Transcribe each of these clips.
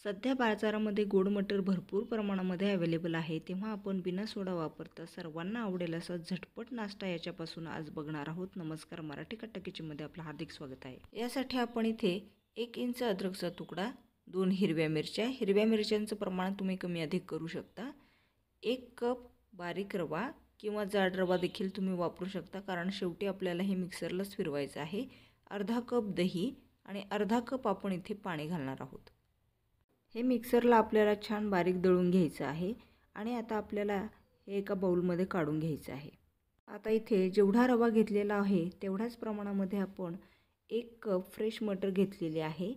सध्या बाजारामध्ये गोड मटर भरपूर प्रमाणामध्ये अवेलेबल आहे, तेव्हा आपण बिना सोडा वापरता सर्वांना आवडेल असा झटपट नाश्ता याच्यापासून आज बघणार आहोत. नमस्कार, मराठी कट्टा किचनमध्ये आपलं हार्दिक स्वागत आहे. यासाठी आपण इथे 1 इंच अद्रकचा तुकडा, 2 हिरव्या मिरच्या, हिरव्या मिरच्यांचं प्रमाण तुम्ही कमी अधिक करू शकता, 1 कप बारीक रवा किंवा जाड रवा देखील तुम्ही वापरू शकता, कारण शेवटी आपल्याला हे मिक्सरलाच फिरवायचं आहे. अर्धा कप दही आणि अर्धा कप आपण इथे पाणी घालणार आहोत. हे मिक्सरला आपल्याला छान बारीक दळून घ्यायचं आहे आणि आता आपल्याला हे एका बाउलमध्ये काढून घ्यायचं आहे. आता इथे जेवढा रवा घेतलेला आहे तेवढ्याच प्रमाणामध्ये आपण 1 कप फ्रेश मटर घेतलेले आहे.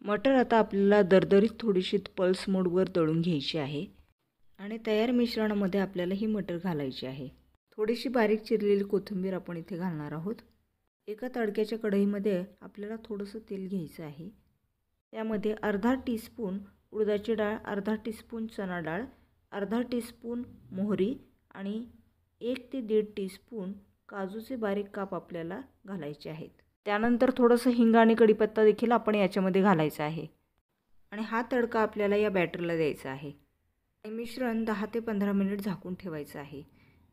मटर आता आपल्याला दरदरीत थोडीशी पल्स मोडवर दळून घ्यायची आहे आणि तयार मिश्रणामध्ये आपल्याला ही मटर घालायची आहे. थोडीशी बारीक चिरलेली कोथिंबीर आपण इथे घालणार आहोत. एका तडक्याच्या कढईमध्ये आपल्याला थोडंसं तेल घ्यायचं आहे. त्यामध्ये अर्धा टीस्पून उडदाची डाळ, अर्धा टीस्पून चणा डाळ, अर्धा टीस्पून मोहरी आणि 1 ते 1.5 टीस्पून काजूचे बारीक काप आपल्याला घालायचे आहेत. त्यानंतर थोडंसं हिंग आणि कढीपत्ता देखील आपण याच्यामध्ये घालायचा आहे आणि हा तडका आपल्याला या बॅटरला द्यायचा आहे. हे मिश्रण 10 ते 15 मिनिट झाकून ठेवायचं आहे.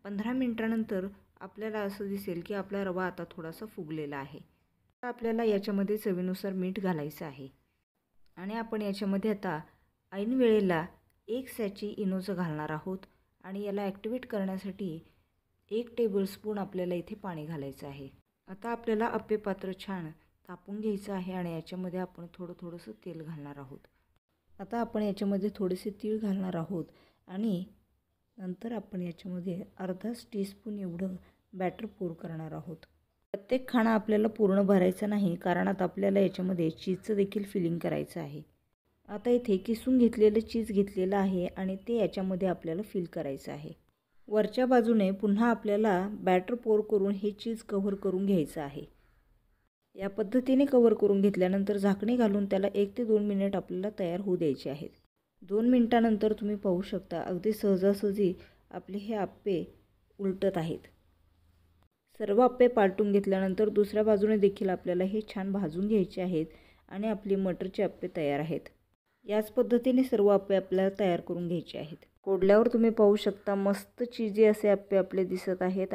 15 मिनिटानंतर आपल्याला असं दिसेल की आपला रवा आता थोडासा फुगलेला आहे. आता आपल्याला याच्यामध्ये चवीनुसार मीठ घालायचं आहे आणि आपण याच्यामध्ये आता ऐन वेळेला 1 सॅची इनोचं घालणार आहोत आणि याला ॲक्टिवेट करण्यासाठी 1 टेबलस्पून आपल्याला इथे पाणी घालायचं आहे. आता आपल्याला अप्पे पात्र छान तापून घ्यायचं आहे आणि याच्यामध्ये आपण थोडंसं तेल घालणार आहोत. आता आपण याच्यामध्ये थोडेसे तीळ घालणार आहोत आणि नंतर आपण याच्यामध्ये अर्धाच टीस्पून एवढं बॅटर पोर करणार आहोत. प्रत्येक खाणा आपल्याला पूर्ण भरायचा नाही, कारण आता आपल्याला याच्यामध्ये चीजचं देखील फिलिंग करायचं आहे. आता इथे किसून घेतलेलं चीज घेतलेलं आहे आणि ते याच्यामध्ये आपल्याला फिल करायचं आहे. वरच्या बाजूने पुन्हा आपल्याला बॅटर पोर करून हे चीज कव्हर करून घ्यायचं आहे. या पद्धतीने कव्हर करून घेतल्यानंतर झाकणे घालून त्याला 1 ते 2 मिनिट आपल्याला तयार होऊ द्यायचे आहेत. 2 मिनिटानंतर तुम्ही पाहू शकता अगदी सहजासहजी आपले हे अप्पे उलटत आहेत. सर्व अप्पे पालटून घेतल्यानंतर दुसऱ्या बाजूने देखील आपल्याला हे छान भाजून घ्यायचे आहेत आणि आपली मटरचे अप्पे तयार आहेत. याच पद्धतीने सर्व अप्पे आपल्याला तयार करून घ्यायचे आहेत. कोडल्यावर तुम्ही पाहू शकता मस्त चीजी असे अप्पे आपले दिसत आहेत.